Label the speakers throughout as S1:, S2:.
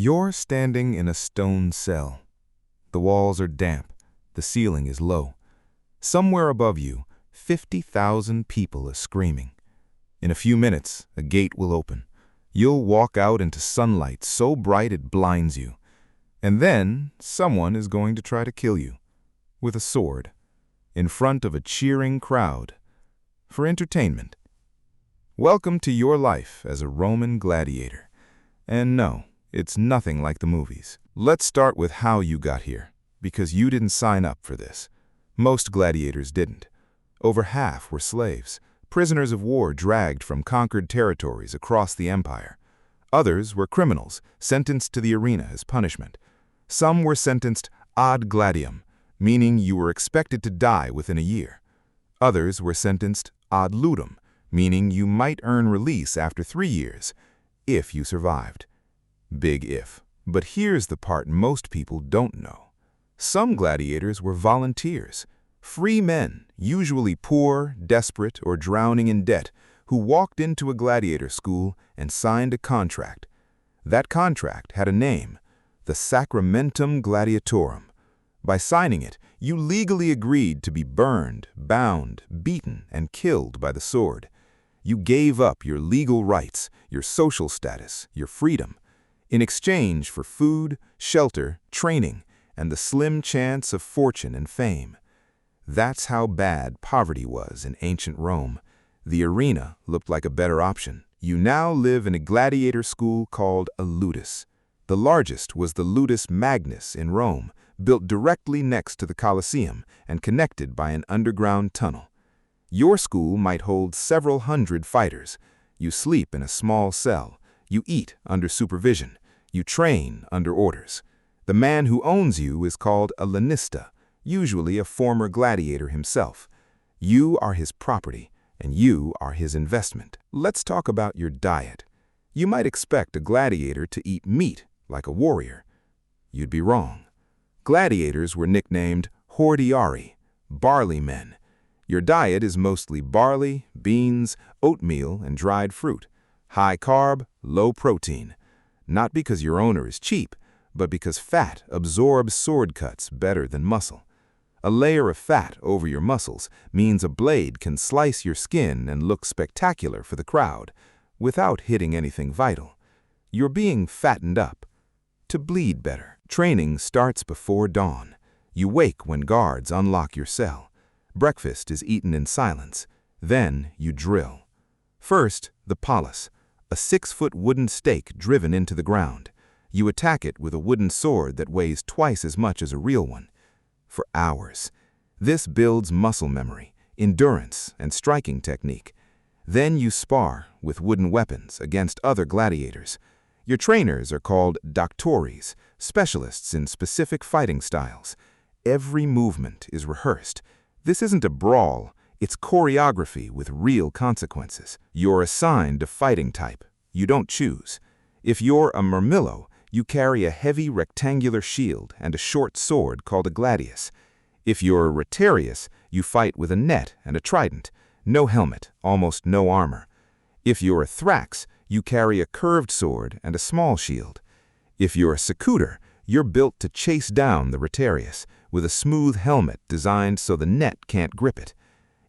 S1: You're standing in a stone cell. The walls are damp, the ceiling is low. Somewhere above you, 50,000 people are screaming. In a few minutes, a gate will open. You'll walk out into sunlight so bright it blinds you. And then, someone is going to try to kill you, with a sword, in front of a cheering crowd, for entertainment. Welcome to your life as a Roman gladiator. And no, it's nothing like the movies. Let's start with how you got here, because you didn't sign up for this. Most gladiators didn't. Over half were slaves, prisoners of war dragged from conquered territories across the empire. Others were criminals, sentenced to the arena as punishment. Some were sentenced ad gladium, meaning you were expected to die within a year. Others were sentenced ad ludum, meaning you might earn release after 3 years, if you survived. Big if. But here's the part most people don't know. Some gladiators were volunteers, free men, usually poor, desperate, or drowning in debt, who walked into a gladiator school and signed a contract. That contract had a name, the Sacramentum Gladiatorum. By signing it, you legally agreed to be burned, bound, beaten, and killed by the sword. You gave up your legal rights, your social status, your freedom, in exchange for food, shelter, training, and the slim chance of fortune and fame. That's how bad poverty was in ancient Rome. The arena looked like a better option. You now live in a gladiator school called a Ludus. The largest was the Ludus Magnus in Rome, built directly next to the Colosseum and connected by an underground tunnel. Your school might hold several hundred fighters. You sleep in a small cell. You eat under supervision. You train under orders. The man who owns you is called a lanista, usually a former gladiator himself. You are his property, and you are his investment. Let's talk about your diet. You might expect a gladiator to eat meat, like a warrior. You'd be wrong. Gladiators were nicknamed hordeari, barley men. Your diet is mostly barley, beans, oatmeal, and dried fruit. High carb, low protein. Not because your owner is cheap, but because fat absorbs sword cuts better than muscle. A layer of fat over your muscles means a blade can slice your skin and look spectacular for the crowd, without hitting anything vital. You're being fattened up to bleed better. Training starts before dawn. You wake when guards unlock your cell. Breakfast is eaten in silence. Then you drill. First, the Palus, a 6-foot wooden stake driven into the ground. You attack it with a wooden sword that weighs twice as much as a real one. For hours. This builds muscle memory, endurance, and striking technique. Then you spar with wooden weapons against other gladiators. Your trainers are called doctores, specialists in specific fighting styles. Every movement is rehearsed. This isn't a brawl. It's choreography with real consequences. You're assigned a fighting type. You don't choose. If you're a Murmillo, you carry a heavy rectangular shield and a short sword called a gladius. If you're a Retiarius, you fight with a net and a trident. No helmet, almost no armor. If you're a Thraex, you carry a curved sword and a small shield. If you're a Secutor, you're built to chase down the Retiarius, with a smooth helmet designed so the net can't grip it.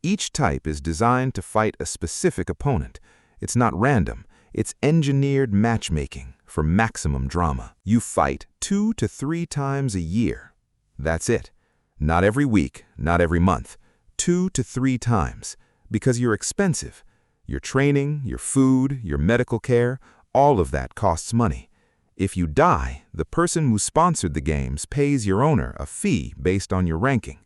S1: Each type is designed to fight a specific opponent. It's not random. It's engineered matchmaking for maximum drama. You fight 2 to 3 times a year. That's it. Not every week, not every month. 2 to 3 times. Because you're expensive. Your training, your food, your medical care, all of that costs money. If you die, the person who sponsored the games pays your owner a fee based on your ranking.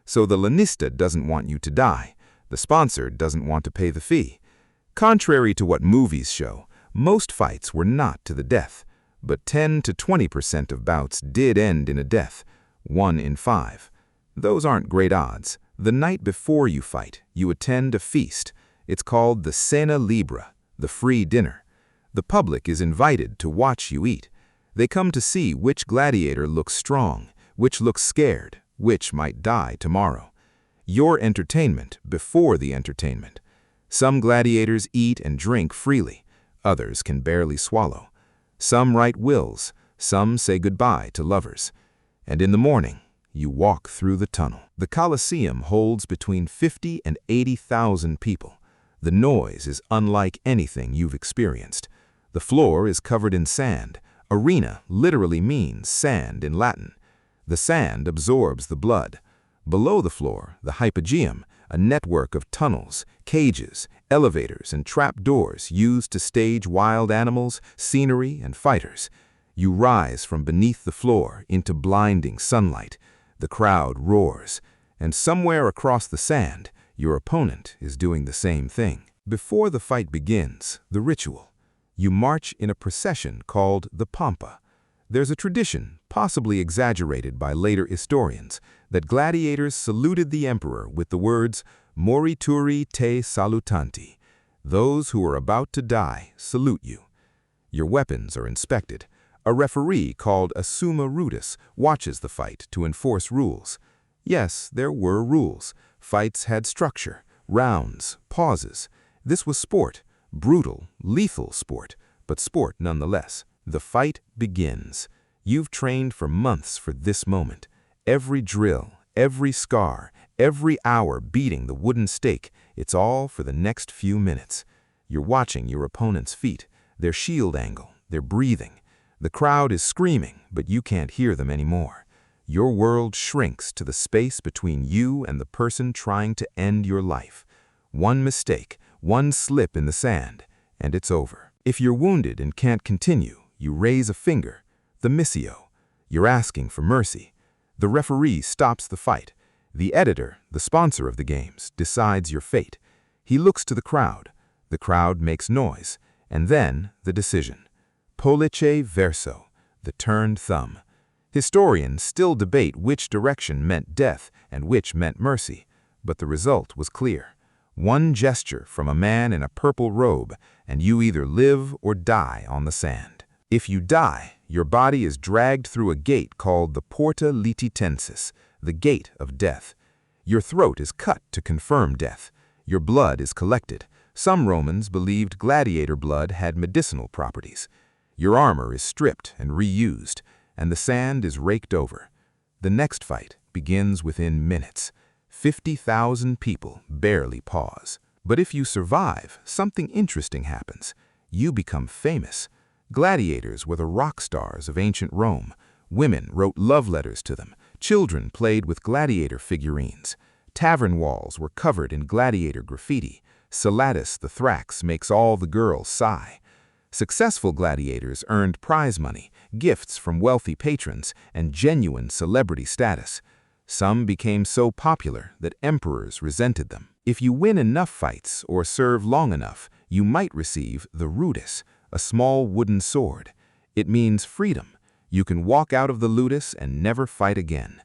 S1: So the lanista doesn't want you to die. The sponsor doesn't want to pay the fee. Contrary to what movies show, most fights were not to the death, but 10 to 20% of bouts did end in a death, 1 in 5. Those aren't great odds. The night before you fight, you attend a feast. It's called the Cena Libera, the free dinner. The public is invited to watch you eat. They come to see which gladiator looks strong, which looks scared, which might die tomorrow. Your entertainment before the entertainment. Some gladiators eat and drink freely. Others can barely swallow. Some write wills. Some say goodbye to lovers. And in the morning, you walk through the tunnel. The Colosseum holds between 50 and 80,000 people. The noise is unlike anything you've experienced. The floor is covered in sand. Arena literally means sand in Latin. The sand absorbs the blood. Below the floor, the hypogeum, a network of tunnels, cages, elevators, and trapdoors used to stage wild animals, scenery, and fighters. You rise from beneath the floor into blinding sunlight. The crowd roars, and somewhere across the sand, your opponent is doing the same thing. Before the fight begins, the ritual. You march in a procession called the Pampa. There's a tradition, possibly exaggerated by later historians, that gladiators saluted the emperor with the words, "Morituri te salutanti." Those who are about to die salute you. Your weapons are inspected. A referee called a summa Rudis watches the fight to enforce rules. Yes, there were rules. Fights had structure, rounds, pauses. This was sport, brutal, lethal sport, but sport nonetheless. The fight begins. You've trained for months for this moment. Every drill, every scar, every hour beating the wooden stake, it's all for the next few minutes. You're watching your opponent's feet, their shield angle, their breathing. The crowd is screaming, but you can't hear them anymore. Your world shrinks to the space between you and the person trying to end your life. One mistake, one slip in the sand, and it's over. If you're wounded and can't continue, you raise a finger, the missio. You're asking for mercy. The referee stops the fight. The editor, the sponsor of the games, decides your fate. He looks to the crowd. The crowd makes noise, and then the decision. Pollice verso, the turned thumb. Historians still debate which direction meant death and which meant mercy, but the result was clear. One gesture from a man in a purple robe, and you either live or die on the sand. If you die, your body is dragged through a gate called the Porta Lititensis, the gate of death. Your throat is cut to confirm death. Your blood is collected. Some Romans believed gladiator blood had medicinal properties. Your armor is stripped and reused, and the sand is raked over. The next fight begins within minutes. 50,000 people barely pause. But if you survive, something interesting happens. You become famous. Gladiators were the rock stars of ancient Rome. Women wrote love letters to them. Children played with gladiator figurines. Tavern walls were covered in gladiator graffiti. Salatus the Thraex makes all the girls sigh. Successful gladiators earned prize money, gifts from wealthy patrons, and genuine celebrity status. Some became so popular that emperors resented them. If you win enough fights or serve long enough, you might receive the Rudis, a small wooden sword. It means freedom. You can walk out of the Ludus and never fight again.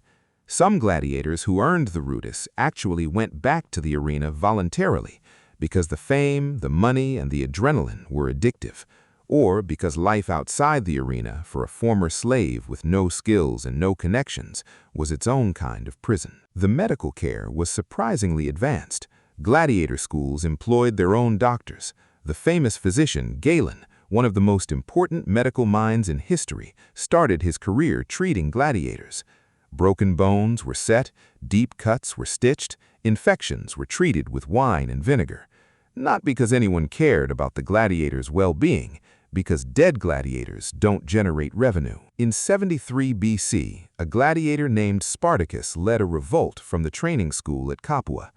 S1: Some gladiators who earned the Rudis actually went back to the arena voluntarily because the fame, the money, and the adrenaline were addictive, or because life outside the arena for a former slave with no skills and no connections was its own kind of prison. The medical care was surprisingly advanced. Gladiator schools employed their own doctors. The famous physician Galen, one of the most important medical minds in history, started his career treating gladiators. Broken bones were set, deep cuts were stitched, infections were treated with wine and vinegar. Not because anyone cared about the gladiators' well-being, because dead gladiators don't generate revenue. In 73 BC, a gladiator named Spartacus led a revolt from the training school at Capua.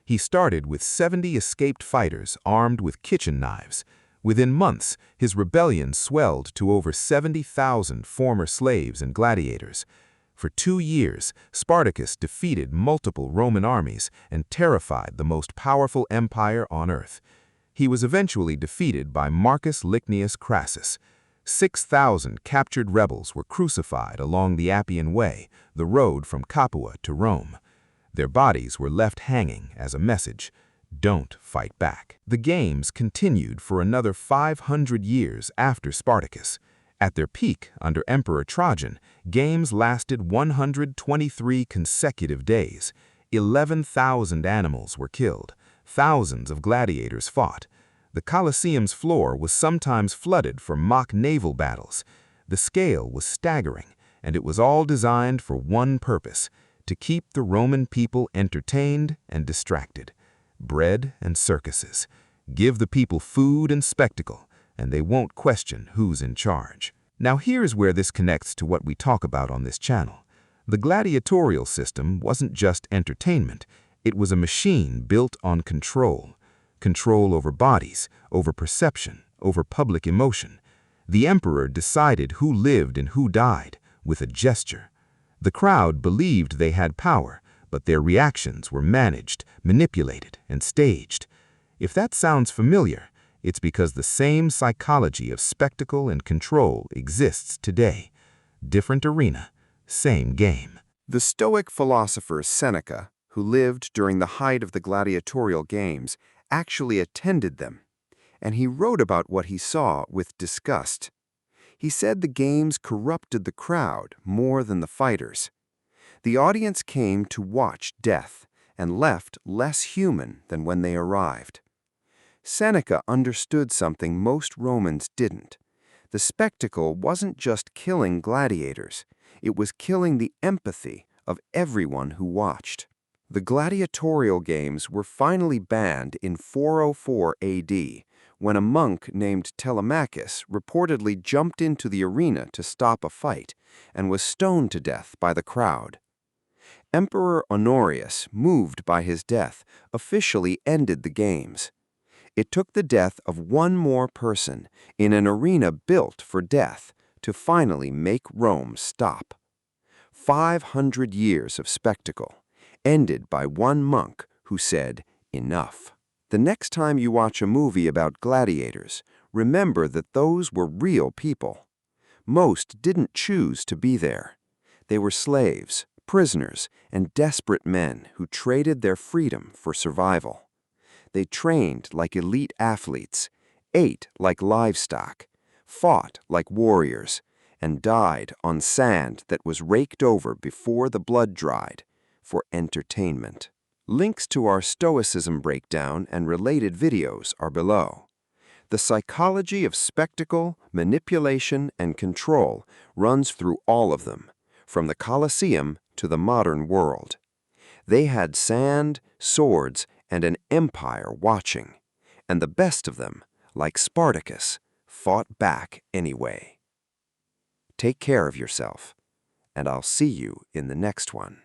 S1: He started with 70 escaped fighters armed with kitchen knives. Within months, his rebellion swelled to over 70,000 former slaves and gladiators. For 2 years, Spartacus defeated multiple Roman armies and terrified the most powerful empire on earth. He was eventually defeated by Marcus Licinius Crassus. 6,000 captured rebels were crucified along the Appian Way, the road from Capua to Rome. Their bodies were left hanging as a message: don't fight back. The games continued for another 500 years after Spartacus. At their peak, under Emperor Trajan, games lasted 123 consecutive days. 11,000 animals were killed. Thousands of gladiators fought. The Colosseum's floor was sometimes flooded for mock naval battles.
S2: The scale was staggering, and it was all designed for one purpose: to keep the Roman people entertained and distracted. Bread and circuses. Give the people food and spectacle, and they won't question who's in charge. Now here's where this connects to what we talk about on this channel. The gladiatorial system wasn't just entertainment, it was a machine built on control. Control over bodies, over perception, over public emotion. The emperor decided who lived and who died with a gesture. The crowd believed they had power, but their reactions were managed, manipulated, and staged. If that sounds familiar, it's because the same psychology of spectacle and control exists today. Different arena, same game.
S3: The Stoic philosopher Seneca, who lived during the height of the gladiatorial games, actually attended them, and he wrote about what he saw with disgust. He said the games corrupted the crowd more than the fighters. The audience came to watch death and left less human than when they arrived. Seneca understood something most Romans didn't. The spectacle wasn't just killing gladiators, it was killing the empathy of everyone who watched. The gladiatorial games were finally banned in 404 AD, when a monk named Telemachus reportedly jumped into the arena to stop a fight and was stoned to death by the crowd. Emperor Honorius, moved by his death, officially ended the games. It took the death of one more person in an arena built for death to finally make Rome stop. 500 years of spectacle, ended by one monk who said, "Enough." The next time you watch a movie about gladiators, remember that those were real people. Most didn't choose to be there. They were slaves, prisoners, and desperate men who traded their freedom for survival. They trained like elite athletes, ate like livestock, fought like warriors, and died on sand that was raked over before the blood dried for entertainment. Links to our Stoicism breakdown and related videos are below. The psychology of spectacle, manipulation, and control runs through all of them, from the Colosseum to the modern world. They had sand, swords, and an empire watching, and the best of them, like Spartacus, fought back anyway. Take care of yourself, and I'll see you in the next one.